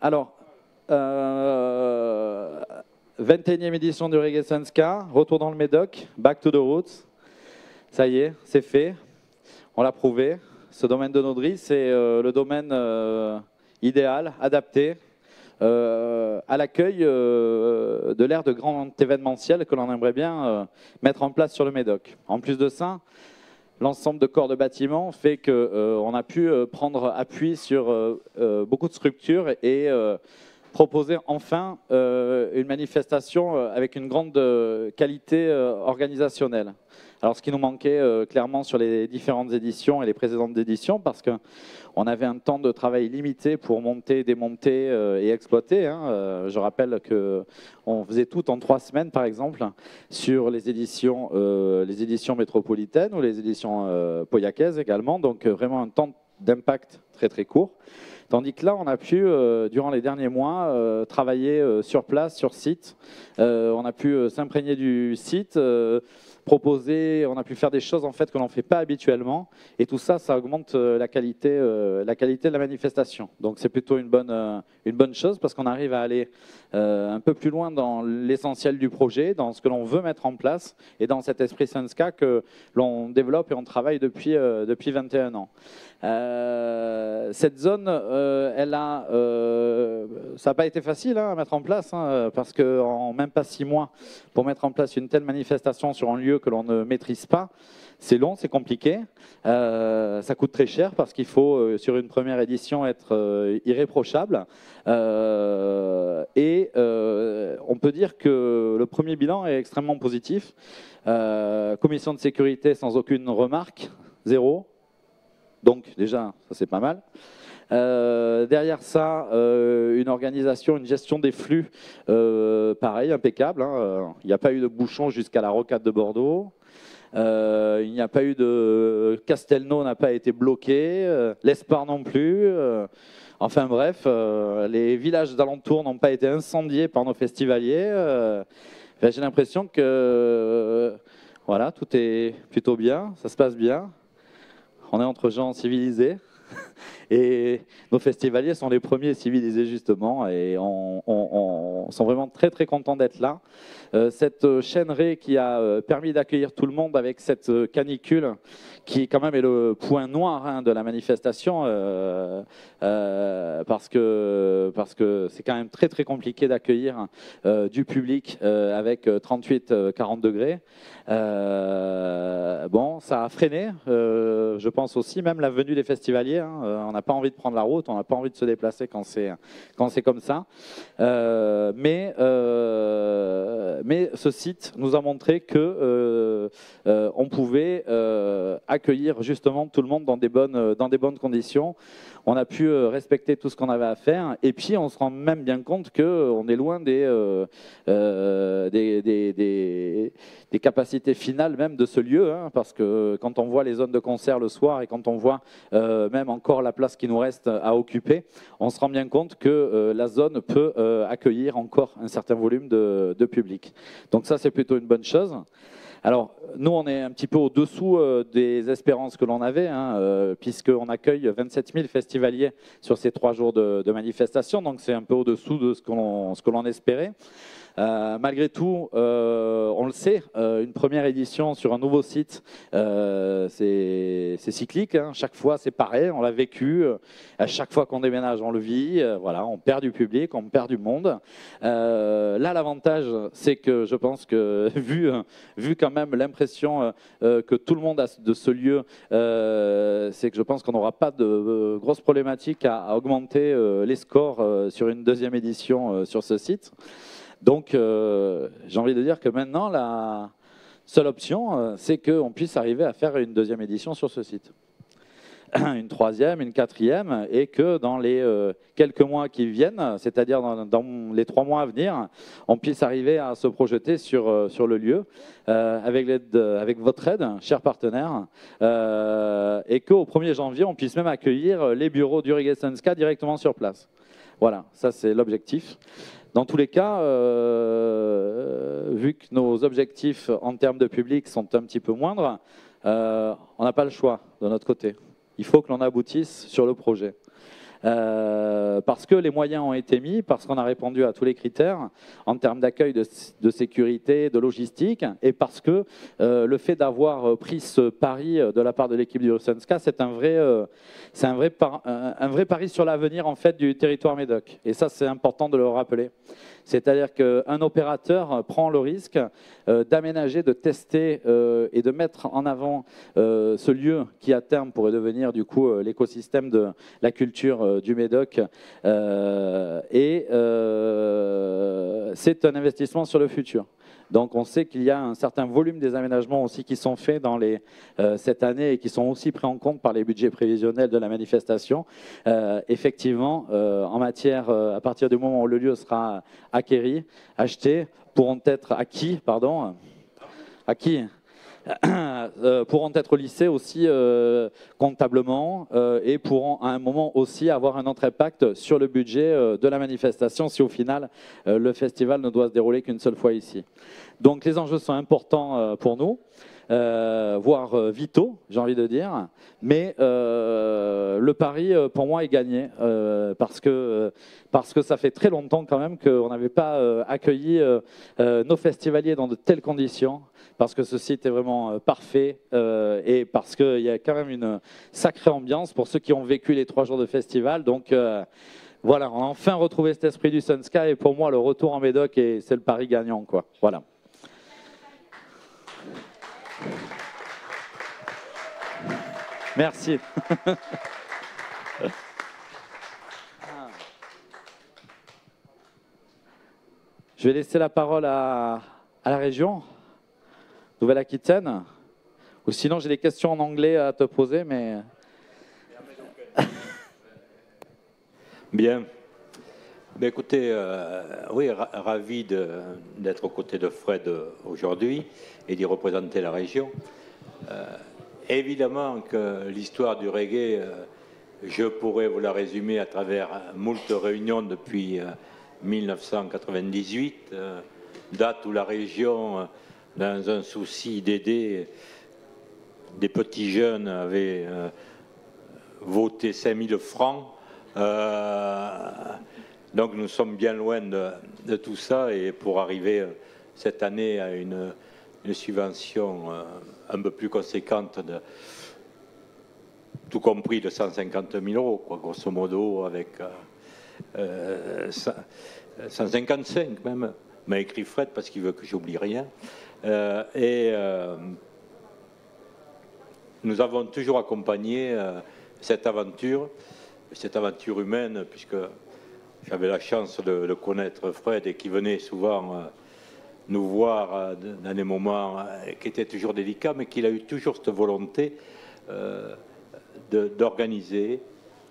Alors, 21e édition du Reggae Ska, retour dans le Médoc, back to the roots. Ça y est, c'est fait, on l'a prouvé. Ce domaine de Naudry, c'est le domaine idéal, adapté à l'accueil de l'ère de grand événementiel que l'on aimerait bien mettre en place sur le Médoc. En plus de ça, l'ensemble de corps de bâtiment fait qu'on a pu prendre appui sur beaucoup de structures et proposer enfin une manifestation avec une grande qualité organisationnelle. Alors, ce qui nous manquait clairement sur les différentes éditions et les précédentes éditions, parce qu'on avait un temps de travail limité pour monter, démonter et exploiter. Je rappelle qu'on faisait tout en 3 semaines, par exemple, sur les éditions métropolitaines ou les éditions pauillaquaises également. Donc, vraiment un temps d'impact très, très court. Tandis que là, on a pu, durant les derniers mois, travailler sur place, sur site. On a pu s'imprégner du site, proposer, on a pu faire des choses en fait que l'on ne fait pas habituellement. Et tout ça, ça augmente la qualité de la manifestation. Donc c'est plutôt une bonne chose parce qu'on arrive à aller un peu plus loin dans l'essentiel du projet, dans ce que l'on veut mettre en place et dans cet esprit Ska que l'on développe et on travaille depuis 21 ans. Cette zone, ça n'a pas été facile à mettre en place, parce qu'en même pas 6 mois, pour mettre en place une telle manifestation sur un lieu que l'on ne maîtrise pas, c'est long, c'est compliqué, ça coûte très cher parce qu'il faut, sur une première édition, être irréprochable. Et on peut dire que le premier bilan est extrêmement positif. Commission de sécurité sans aucune remarque, 0. Donc déjà, ça c'est pas mal. Derrière ça, une organisation, une gestion des flux, pareil, impeccable. Il n'y a pas eu de bouchon jusqu'à la rocade de Bordeaux. Il n'y a pas eu de... Castelnau n'a pas été bloqué, l'Espar non plus. Enfin bref, les villages d'alentour n'ont pas été incendiés par nos festivaliers. J'ai l'impression que voilà, tout est plutôt bien, ça se passe bien. On est entre gens civilisés et nos festivaliers sont les premiers civilisés justement et on sont vraiment très très contents d'être là. Cette chaînerie qui a permis d'accueillir tout le monde avec cette canicule qui quand même est le point noir de la manifestation parce que c'est quand même très très compliqué d'accueillir du public avec 38-40 degrés. Bon, ça a freiné, je pense aussi, même la venue des festivaliers. On n'a pas envie de prendre la route, on n'a pas envie de se déplacer quand c'est comme ça. Mais ce site nous a montré que on pouvait accueillir justement tout le monde dans des bonnes conditions. On a pu respecter tout ce qu'on avait à faire et puis on se rend même bien compte qu'on est loin des capacités finales même de ce lieu, parce que quand on voit les zones de concert le soir et quand on voit même encore la place qui nous reste à occuper, on se rend bien compte que la zone peut accueillir encore un certain volume de public. Donc ça, c'est plutôt une bonne chose. Alors, nous, on est un petit peu au-dessous des espérances que l'on avait, puisqu'on accueille 27 000 festivaliers sur ces 3 jours de manifestation, donc c'est un peu au-dessous de ce que l'on espérait. Malgré tout, on le sait, une première édition sur un nouveau site, c'est cyclique. Chaque fois, c'est pareil, on l'a vécu. À chaque fois qu'on déménage, on le vit. Voilà, on perd du public, on perd du monde. Là, l'avantage, c'est que je pense que, vu quand même l'impression que tout le monde a de ce lieu, c'est que je pense qu'on n'aura pas de grosses problématiques à augmenter les scores sur une deuxième édition sur ce site. Donc, j'ai envie de dire que maintenant, la seule option, c'est qu'on puisse arriver à faire une deuxième édition sur ce site. Une troisième, une quatrième, et que dans les quelques mois qui viennent, c'est-à-dire dans les 3 mois à venir, on puisse arriver à se projeter sur le lieu avec votre aide, chers partenaires, et qu'au 1er janvier, on puisse même accueillir les bureaux du Reggae Ska directement sur place. Voilà, ça c'est l'objectif. Dans tous les cas, vu que nos objectifs en termes de public sont un petit peu moindres, on n'a pas le choix de notre côté. Il faut que l'on aboutisse sur le projet. parce que les moyens ont été mis, parce qu'on a répondu à tous les critères en termes d'accueil, de sécurité, de logistique, et parce que le fait d'avoir pris ce pari de la part de l'équipe du Sunska, c'est un vrai pari sur l'avenir en fait du territoire Médoc. Et ça, c'est important de le rappeler. C'est-à-dire qu'un opérateur prend le risque d'aménager, de tester et de mettre en avant ce lieu qui à terme pourrait devenir du coup l'écosystème de la culture du Médoc. C'est un investissement sur le futur. Donc on sait qu'il y a un certain volume des aménagements aussi qui sont faits dans cette année et qui sont aussi pris en compte par les budgets prévisionnels de la manifestation. Effectivement, en matière, à partir du moment où le lieu sera acquis, pourront être lissés aussi comptablement et pourront à un moment aussi avoir un autre impact sur le budget de la manifestation si au final le festival ne doit se dérouler qu'une seule fois ici. Donc les enjeux sont importants pour nous. Voire vitaux, j'ai envie de dire. Mais le pari, pour moi, est gagné parce que ça fait très longtemps quand même qu'on n'avait pas accueilli nos festivaliers dans de telles conditions, parce que ce site est vraiment parfait et parce qu'il y a quand même une sacrée ambiance pour ceux qui ont vécu les 3 jours de festival. Donc voilà, on a enfin retrouvé cet esprit du Sunska et pour moi, le retour en Médoc, c'est le pari gagnant, quoi. Voilà. Merci. Je vais laisser la parole à la région Nouvelle-Aquitaine. Ou sinon, j'ai des questions en anglais à te poser, mais... Bien. Ben écoutez, oui, ravi d'être aux côtés de Fred aujourd'hui et d'y représenter la région. Évidemment que l'histoire du reggae, je pourrais vous la résumer à travers moult réunions depuis 1998, date où la région, dans un souci d'aider des petits jeunes, avait voté 5 000 francs. Donc nous sommes bien loin de tout ça et pour arriver cette année à une subvention un peu plus conséquente, tout compris de 150 000 euros, quoi, grosso modo, avec 155 même, m'a écrit Fred parce qu'il veut que j'oublie rien. Nous avons toujours accompagné cette aventure humaine, puisque j'avais la chance de le connaître, Fred, et qui venait souvent nous voir dans des moments qui étaient toujours délicats, mais qu'il a eu toujours cette volonté d'organiser,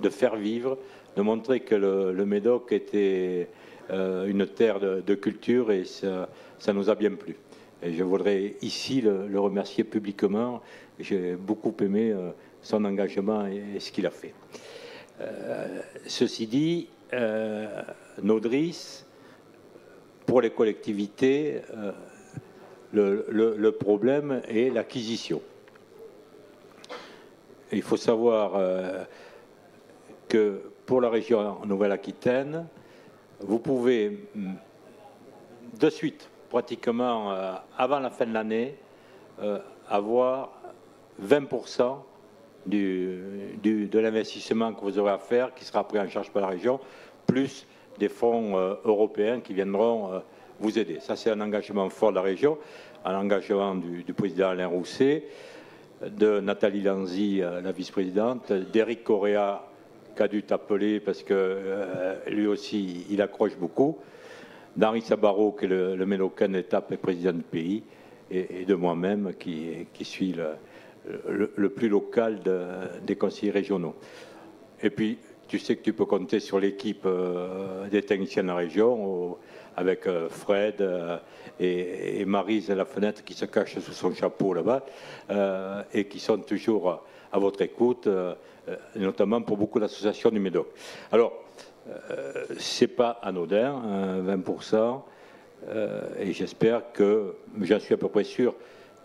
de faire vivre, de montrer que le Médoc était une terre de culture, et ça nous a bien plu. Et je voudrais ici le remercier publiquement. J'ai beaucoup aimé son engagement et ce qu'il a fait. Ceci dit, Nodris, pour les collectivités, le problème est l'acquisition. Il faut savoir que pour la région Nouvelle-Aquitaine, vous pouvez de suite, pratiquement avant la fin de l'année, avoir 20% de l'investissement que vous aurez à faire, qui sera pris en charge par la région, plus des fonds européens qui viendront vous aider. Ça, c'est un engagement fort de la région, un engagement du président Alain Rousset, de Nathalie Lanzy, la vice-présidente, d'Éric Correa, qui a dû t'appeler parce que lui aussi, il accroche beaucoup, d'Henri Sabaro, qui est le Médocain d'étape et président du pays, et de moi-même, qui suis le plus local des conseillers régionaux. Et puis, tu sais que tu peux compter sur l'équipe des techniciens de la région, avec Fred et Maryse à la fenêtre qui se cache sous son chapeau là-bas, et qui sont toujours à votre écoute, notamment pour beaucoup d'associations du Médoc. Alors, c'est pas anodin, 20%, et j'espère que, j'en suis à peu près sûr,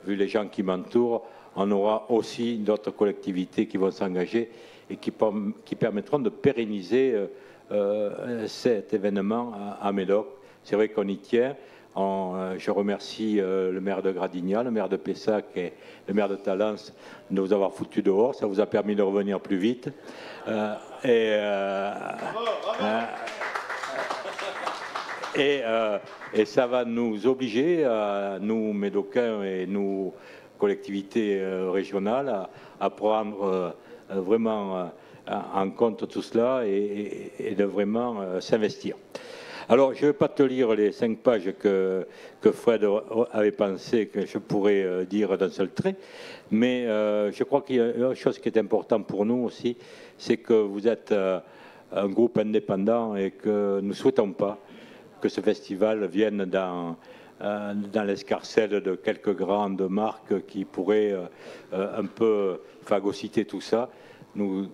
vu les gens qui m'entourent, on aura aussi d'autres collectivités qui vont s'engager et qui permettront de pérenniser cet événement à Médoc. C'est vrai qu'on y tient. Je remercie le maire de Gradignan, le maire de Pessac et le maire de Talence de nous avoir foutus dehors. Ça vous a permis de revenir plus vite. Et ça va nous obliger, nous Médocains et nous collectivités régionales, à prendre vraiment en compte tout cela et de vraiment s'investir. Alors, je ne vais pas te lire les 5 pages que Fred avait pensé que je pourrais dire d'un seul trait, mais je crois qu'il y a une chose qui est importante pour nous aussi, c'est que vous êtes un groupe indépendant et que nous ne souhaitons pas que ce festival vienne dans l'escarcelle de quelques grandes marques qui pourraient un peu phagocyter tout ça. Nous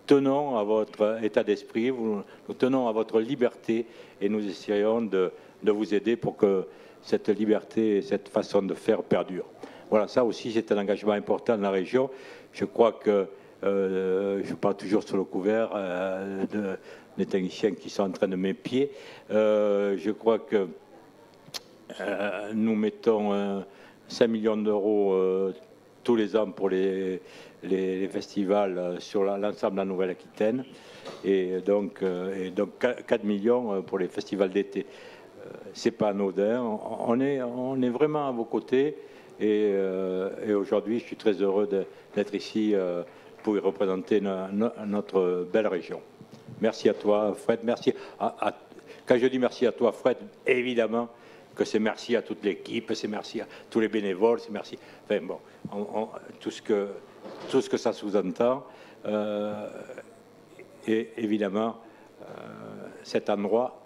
tenons à votre état d'esprit, nous tenons à votre liberté et nous essayons de vous aider pour que cette liberté et cette façon de faire perdure. Voilà, ça aussi c'est un engagement important de la région. Je crois que, je parle toujours sur le couvert des techniciens qui sont en train de m'épier, je crois que nous mettons 5 millions d'euros tous les ans pour les festivals sur l'ensemble de la Nouvelle-Aquitaine et donc 4 millions pour les festivals d'été. C'est pas anodin, on est vraiment à vos côtés et aujourd'hui je suis très heureux d'être ici pour y représenter notre belle région. Merci à toi Fred, merci quand je dis merci à toi Fred, évidemment que c'est merci à toute l'équipe, c'est merci à tous les bénévoles, c'est merci, enfin bon, tout ce que ça sous-entend. Et évidemment, cet endroit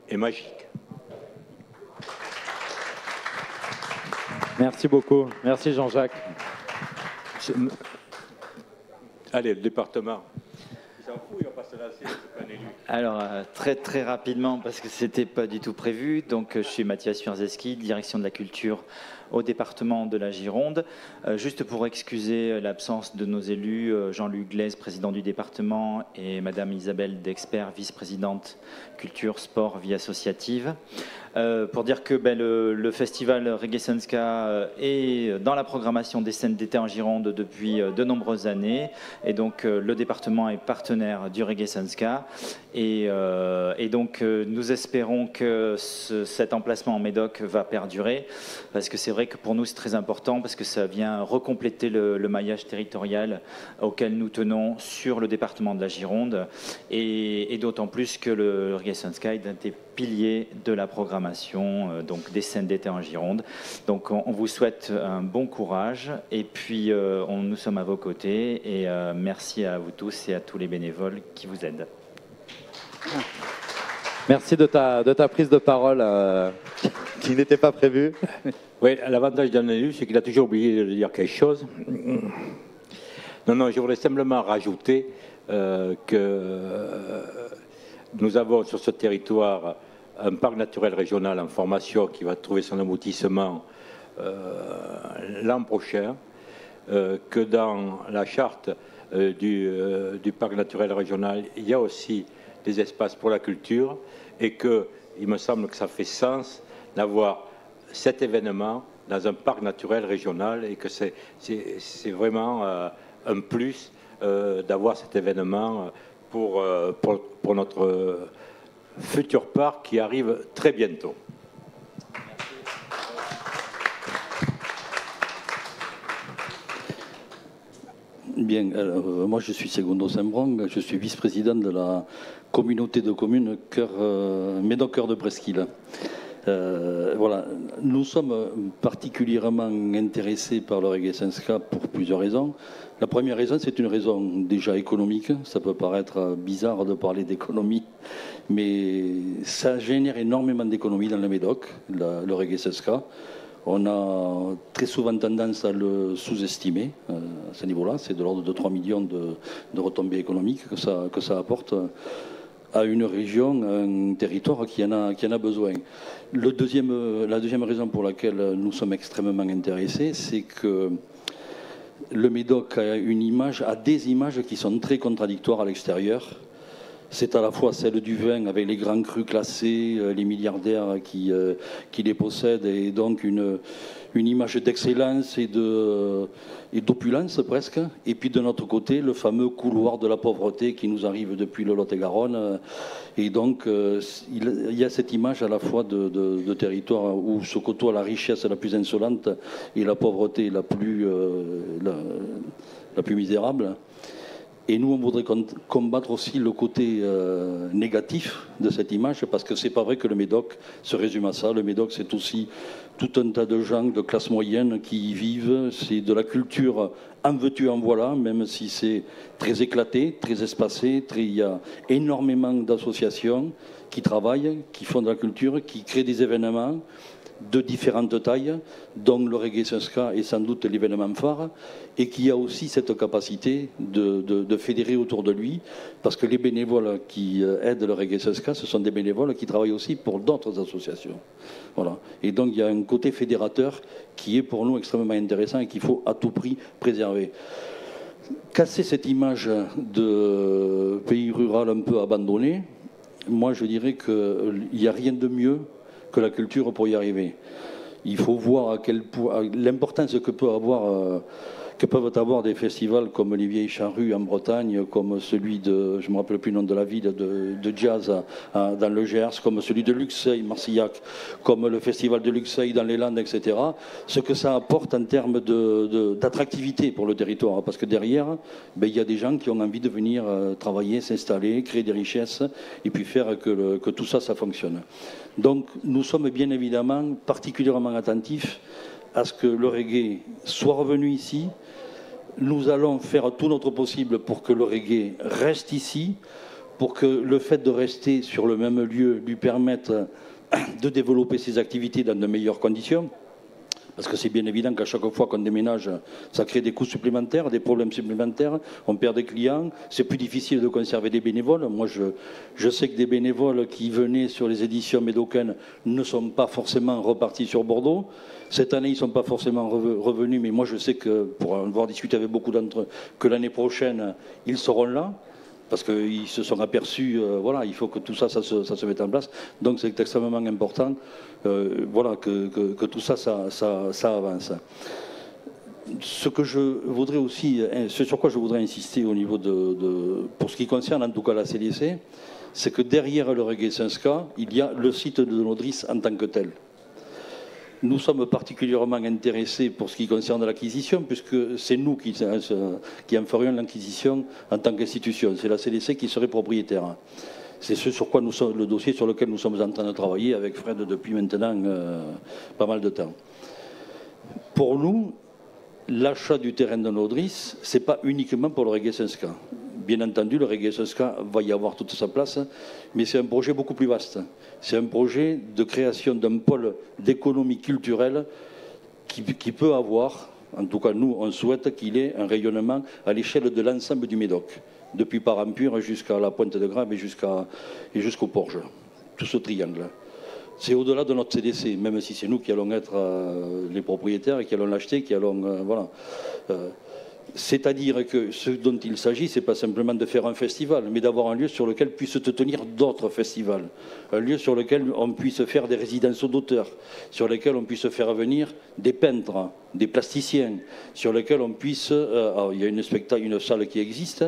est magique. Merci beaucoup. Merci Jean-Jacques. Allez, le département. Il s'en fout, il va pas se lasser, c'est pas un élu. Alors, très rapidement, parce que ce n'était pas du tout prévu. Donc, je suis Mathias Fierzeski, direction de la culture au département de la Gironde. Juste pour excuser l'absence de nos élus, Jean-Luc Glaise, président du département, et Madame Isabelle Dexpert, vice-présidente culture, sport, vie associative. Pour dire que le festival Reggae Sunska est dans la programmation des scènes d'été en Gironde depuis de nombreuses années. Et donc, le département est partenaire du Reggae Sunska. Et donc, nous espérons que cet emplacement en Médoc va perdurer, parce que c'est vrai que pour nous, c'est très important, parce que ça vient recompléter le maillage territorial auquel nous tenons sur le département de la Gironde, et d'autant plus que le Reggae Sunska est un des piliers de la programmation donc des scènes d'été en Gironde. Donc, on vous souhaite un bon courage, et puis nous sommes à vos côtés, et merci à vous tous et à tous les bénévoles qui vous aident. Merci de ta prise de parole qui n'était pas prévue. Oui, l'avantage d'un élu, c'est qu'il a toujours oublié de dire quelque chose. Non, je voudrais simplement rajouter que nous avons sur ce territoire un parc naturel régional en formation qui va trouver son aboutissement l'an prochain, que dans la charte du parc naturel régional, il y a aussi des espaces pour la culture et qu'il me semble que ça fait sens d'avoir cet événement dans un parc naturel régional et que c'est vraiment un plus d'avoir cet événement pour notre futur parc qui arrive très bientôt. Bien, alors, moi je suis Segundo Saint-Bron, je suis vice-président de la communauté de communes Médoc-Cœur de Presqu'île. Voilà, nous sommes particulièrement intéressés par le Reggae Sunska pour plusieurs raisons. La première raison, c'est une raison déjà économique. Ça peut paraître bizarre de parler d'économie, mais ça génère énormément d'économies dans le Médoc, le Reggae Sunska. On a très souvent tendance à le sous-estimer à ce niveau-là. C'est de l'ordre de 3 millions de retombées économiques que ça apporte à une région, à un territoire qui en a besoin. La deuxième raison pour laquelle nous sommes extrêmement intéressés, c'est que le Médoc a des images qui sont très contradictoires à l'extérieur. C'est à la fois celle du vin avec les grands crus classés, les milliardaires qui les possèdent, et donc une image d'excellence et d'opulence presque. Et puis de notre côté, le fameux couloir de la pauvreté qui nous arrive depuis le Lot-et-Garonne. Et donc il y a cette image à la fois de territoire où se côtoie la richesse la plus insolente et la pauvreté la plus misérable. Et nous, on voudrait combattre aussi le côté négatif de cette image, parce que c'est pas vrai que le Médoc se résume à ça. Le Médoc, c'est aussi tout un tas de gens de classe moyenne qui y vivent. C'est de la culture en veux-tu, en voilà, même si c'est très éclaté, très espacé. Il y a énormément d'associations qui travaillent, qui font de la culture, qui créent des événements de différentes tailles, dont le Reggae Svenska est sans doute l'événement phare, et qui a aussi cette capacité de fédérer autour de lui, parce que les bénévoles qui aident le Reggae Svenska, ce sont des bénévoles qui travaillent aussi pour d'autres associations. Voilà. Et donc il y a un côté fédérateur qui est pour nous extrêmement intéressant et qu'il faut à tout prix préserver. Casser cette image de pays rural un peu abandonné, moi je dirais qu'il n'y a rien de mieux que la culture pour y arriver. Il faut voir à quel point l'importance que peuvent avoir des festivals comme les Vieilles Charrues en Bretagne, comme celui de, je ne me rappelle plus le nom de la ville, de jazz dans le Gers, comme celui de Luxeuil, Marcillac, comme le festival de Luxeuil dans les Landes, etc. Ce que ça apporte en termes d'attractivité pour le territoire, parce que derrière, il y a des gens qui ont envie de venir travailler, s'installer, créer des richesses, et puis faire que tout ça, ça fonctionne. Donc nous sommes bien évidemment particulièrement attentifs à ce que le reggae soit revenu ici. Nous allons faire tout notre possible pour que le reggae reste ici, pour que le fait de rester sur le même lieu lui permette de développer ses activités dans de meilleures conditions. Parce que c'est bien évident qu'à chaque fois qu'on déménage, ça crée des coûts supplémentaires, des problèmes supplémentaires, on perd des clients, c'est plus difficile de conserver des bénévoles. Moi, je sais que des bénévoles qui venaient sur les éditions médocaines ne sont pas forcément repartis sur Bordeaux. Cette année, ils ne sont pas forcément revenus, mais moi, je sais que, pour avoir discuté avec beaucoup d'entre eux, que l'année prochaine, ils seront là. Parce qu'ils se sont aperçus, voilà, il faut que tout ça, ça se mette en place. Donc c'est extrêmement important, voilà, que tout ça, ça avance. Ce que je voudrais aussi, ce sur quoi je voudrais insister au niveau pour ce qui concerne en tout cas la CDC, c'est que derrière le Reggae Svenska, il y a le site de Nodris en tant que tel. Nous sommes particulièrement intéressés pour ce qui concerne l'acquisition, puisque c'est nous qui en ferions l'acquisition en tant qu'institution. C'est la CDC qui serait propriétaire. C'est ce sur quoi le dossier sur lequel nous sommes en train de travailler avec Fred depuis maintenant pas mal de temps. Pour nous, l'achat du terrain de Nodris, ce n'est pas uniquement pour le Reggae Svenska. Bien entendu, le Reggae Svenska va y avoir toute sa place, mais c'est un projet beaucoup plus vaste. C'est un projet de création d'un pôle d'économie culturelle qui peut avoir, en tout cas nous, on souhaite qu'il ait un rayonnement à l'échelle de l'ensemble du Médoc, depuis Parampure jusqu'à la Pointe de Grave et jusqu'au Porge, tout ce triangle. C'est au-delà de notre CDC, même si c'est nous qui allons être les propriétaires et qui allons l'acheter, qui allons... voilà. C'est-à-dire que ce dont il s'agit, ce n'est pas simplement de faire un festival, mais d'avoir un lieu sur lequel puissent se tenir d'autres festivals. Un lieu sur lequel on puisse faire des résidences d'auteurs, sur lesquels on puisse faire venir des peintres, des plasticiens, sur lesquels on puisse... il y a une salle qui existe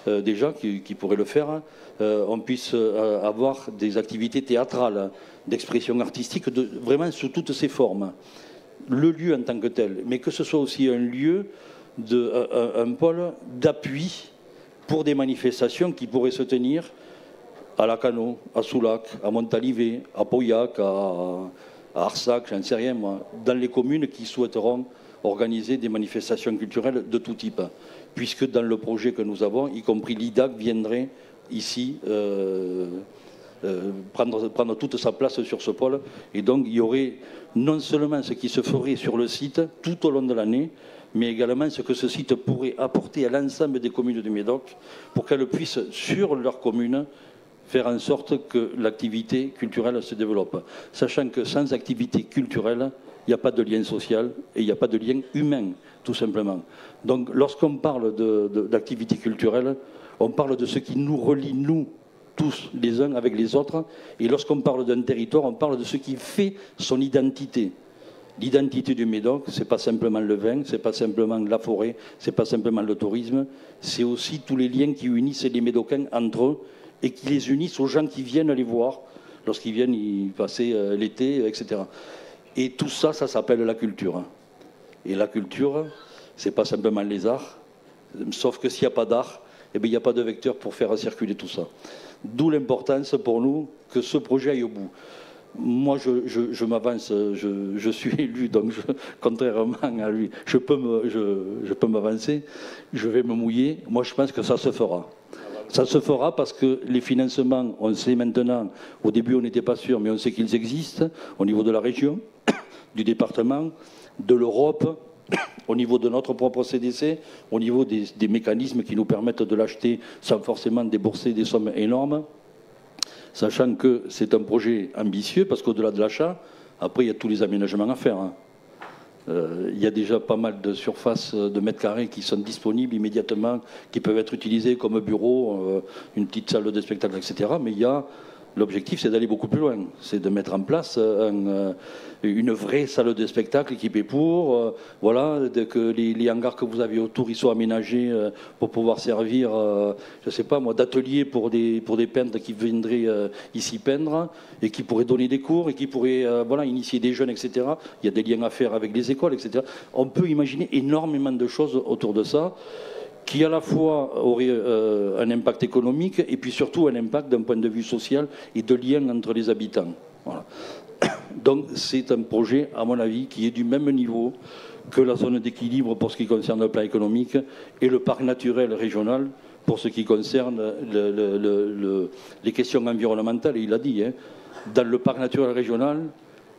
déjà, qui pourrait le faire. On puisse avoir des activités théâtrales, d'expression artistique, vraiment sous toutes ses formes. Le lieu en tant que tel, mais que ce soit aussi un lieu... un pôle d'appui pour des manifestations qui pourraient se tenir à Lacanau, à Soulac, à Montalivet, à Pauillac, à Arsac, j'en sais rien moi, dans les communes qui souhaiteront organiser des manifestations culturelles de tout type. Puisque dans le projet que nous avons, y compris l'IDAC viendrait ici prendre toute sa place sur ce pôle. Et donc il y aurait non seulement ce qui se ferait sur le site tout au long de l'année, mais également ce que ce site pourrait apporter à l'ensemble des communes du Médoc pour qu'elles puissent, sur leur commune, faire en sorte que l'activité culturelle se développe. Sachant que sans activité culturelle, il n'y a pas de lien social et il n'y a pas de lien humain, tout simplement. Donc lorsqu'on parle d'activité culturelle, on parle de ce qui nous relie, nous, tous les uns avec les autres. Et lorsqu'on parle d'un territoire, on parle de ce qui fait son identité. L'identité du Médoc, ce n'est pas simplement le vin, ce n'est pas simplement la forêt, ce n'est pas simplement le tourisme, c'est aussi tous les liens qui unissent les Médocains entre eux et qui les unissent aux gens qui viennent les voir lorsqu'ils viennent y passer l'été, etc. Et tout ça, ça s'appelle la culture. Et la culture, ce n'est pas simplement les arts, sauf que s'il n'y a pas d'art, eh bien, il n'y a pas de vecteur pour faire circuler tout ça. D'où l'importance pour nous que ce projet aille au bout. Moi, je m'avance, je suis élu, donc contrairement à lui, je peux m'avancer, je vais me mouiller. Moi, je pense que ça se fera. Ça se fera parce que les financements, on sait maintenant, au début on n'était pas sûr, mais on sait qu'ils existent au niveau de la région, du département, de l'Europe, au niveau de notre propre CDC, au niveau des mécanismes qui nous permettent de l'acheter sans forcément débourser des sommes énormes, sachant que c'est un projet ambitieux, parce qu'au-delà de l'achat, après il y a tous les aménagements à faire. Il y a déjà pas mal de surfaces de mètres carrés qui sont disponibles immédiatement, qui peuvent être utilisées comme bureau, une petite salle de spectacle, etc. Mais l'objectif, c'est d'aller beaucoup plus loin. C'est de mettre en place une vraie salle de spectacle équipée pour, voilà, que les hangars que vous avez autour, ils soient aménagés pour pouvoir servir, je ne sais pas moi, d'atelier pour des peintres qui viendraient ici peindre et qui pourraient donner des cours et qui pourraient voilà, initier des jeunes, etc. Il y a des liens à faire avec les écoles, etc. On peut imaginer énormément de choses autour de ça, qui à la fois aurait un impact économique et puis surtout un impact d'un point de vue social et de lien entre les habitants. Voilà. Donc c'est un projet, à mon avis, qui est du même niveau que la zone d'équilibre pour ce qui concerne le plan économique et le parc naturel régional pour ce qui concerne les questions environnementales. Et il a dit, hein, dans le parc naturel régional,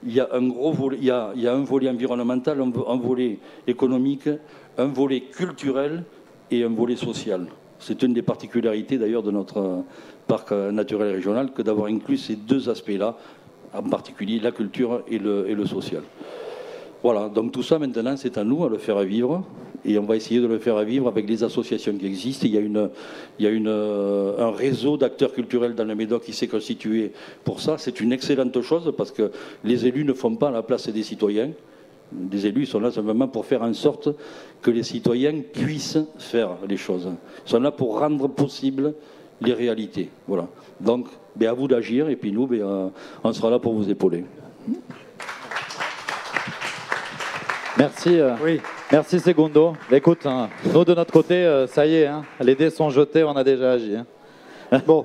il y a un gros volet, il y a un volet environnemental, un volet économique, un volet culturel et un volet social. C'est une des particularités d'ailleurs de notre parc naturel régional que d'avoir inclus ces deux aspects-là, en particulier la culture et le social. Voilà, donc tout ça maintenant c'est à nous à le faire vivre et on va essayer de le faire vivre avec les associations qui existent. Il y a un réseau d'acteurs culturels dans le Médoc qui s'est constitué pour ça. C'est une excellente chose parce que les élus ne font pas la place des citoyens. Les élus sont là simplement pour faire en sorte que les citoyens puissent faire les choses. Ils sont là pour rendre possible les réalités. Voilà. Donc, à vous d'agir et puis nous, on sera là pour vous épauler. Merci, oui. Merci Segundo. Écoute, hein, nous de notre côté, ça y est, hein, les dés sont jetés, on a déjà agi. Hein. Bon.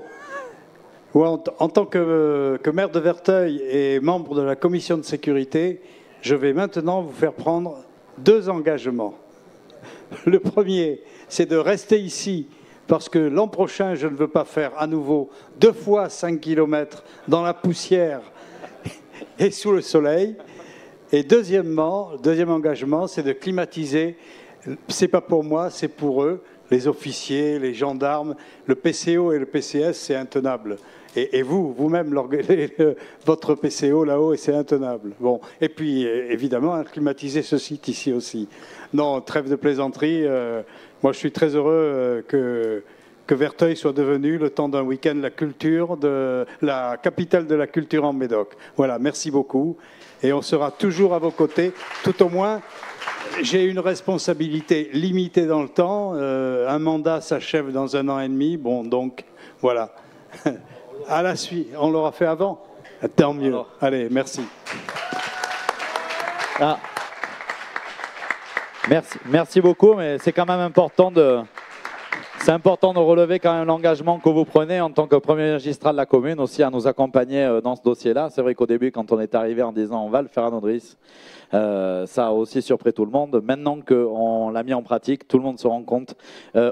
En tant que maire de Verteuil et membre de la commission de sécurité, je vais maintenant vous faire prendre 2 engagements. Le premier, c'est de rester ici, parce que l'an prochain, je ne veux pas faire à nouveau 2 fois 5 km dans la poussière et sous le soleil. Et deuxième engagement, c'est de climatiser. C'est pas pour moi, c'est pour eux, les officiers, les gendarmes. Le PCO et le PCS, c'est intenable. Et vous-même, votre PCO là-haut, c'est intenable. Bon. Et puis, évidemment, climatiser ce site ici aussi. Non, trêve de plaisanterie. Moi, je suis très heureux que Verteuil soit devenu, le temps d'un week-end, la capitale de la culture en Médoc. Voilà, merci beaucoup. Et on sera toujours à vos côtés. Tout au moins, j'ai une responsabilité limitée dans le temps. Un mandat s'achève dans 1 an et demi. Bon, donc, voilà. À la suite, on l'aura fait avant. Tant mieux. Alors. Allez, merci. Ah. Merci beaucoup, mais c'est quand même important de relever quand même l'engagement que vous prenez en tant que premier magistrat de la commune aussi à nous accompagner dans ce dossier-là. C'est vrai qu'au début, quand on est arrivé en disant on va le faire à Nodris, ça a aussi surpris tout le monde. Maintenant qu'on l'a mis en pratique, tout le monde se rend compte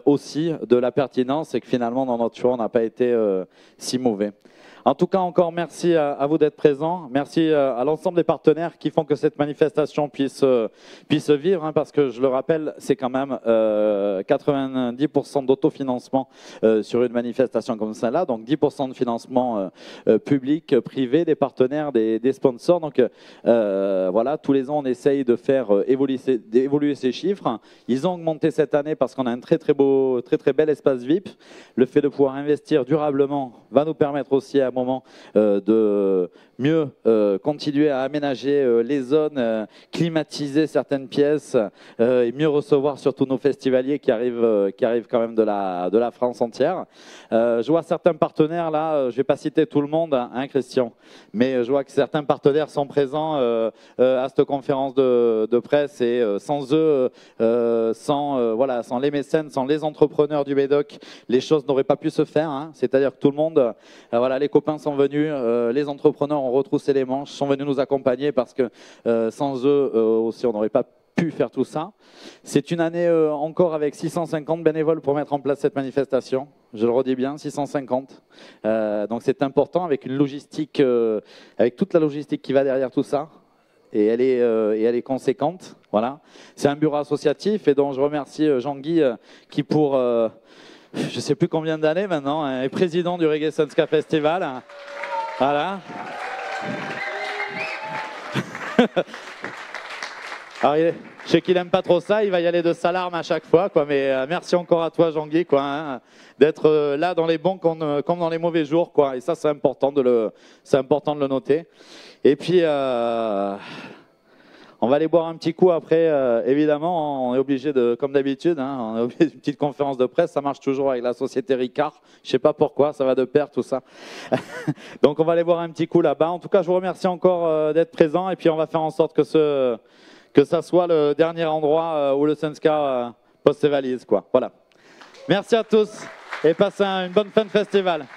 aussi de la pertinence et que finalement dans notre choix, on n'a pas été si mauvais. En tout cas, encore merci à vous d'être présents. Merci à l'ensemble des partenaires qui font que cette manifestation puisse vivre, hein, parce que je le rappelle, c'est quand même 90% d'autofinancement sur une manifestation comme celle-là, donc 10% de financement public, privé, des partenaires, des sponsors. Donc voilà, tous les ans, on essaye de faire évoluer ces chiffres. Ils ont augmenté cette année parce qu'on a un très bel espace VIP. Le fait de pouvoir investir durablement va nous permettre aussi à un moment de mieux continuer à aménager les zones, climatiser certaines pièces et mieux recevoir surtout nos festivaliers qui arrivent quand même de la France entière. Je vois certains partenaires là, je ne vais pas citer tout le monde, hein, Christian, mais je vois que certains partenaires sont présents à cette conférence de presse et sans eux, sans les mécènes, sans les entrepreneurs du Médoc, les choses n'auraient pas pu se faire. Hein. C'est-à-dire que tout le monde, voilà, les copains sont venus, les entrepreneurs ont retroussé les manches, sont venus nous accompagner parce que sans eux aussi, on n'aurait pas pu faire tout ça. C'est une année encore avec 650 bénévoles pour mettre en place cette manifestation. Je le redis bien, 650. Donc c'est important avec une logistique, avec toute la logistique qui va derrière tout ça. Et elle est conséquente. Voilà. C'est un bureau associatif et dont je remercie Jean-Guy qui pour je ne sais plus combien d'années maintenant est président du Reggae Sunska Festival. Voilà. Alors, je sais qu'il n'aime pas trop ça, il va y aller de sa larme à chaque fois, quoi. Mais merci encore à toi, Jean-Guy, quoi, hein, d'être là dans les bons comme dans les mauvais jours, quoi. Et ça, c'est important de le noter. Et puis, on va aller boire un petit coup après, évidemment, on est obligé de, comme d'habitude, hein, on est obligé d'une petite conférence de presse, ça marche toujours avec la société Ricard, je ne sais pas pourquoi, ça va de pair tout ça. Donc on va aller boire un petit coup là-bas. En tout cas, je vous remercie encore d'être présent et puis on va faire en sorte que ça soit le dernier endroit où le Sunska pose ses valises, quoi. Voilà. Merci à tous et passez une bonne fin de festival.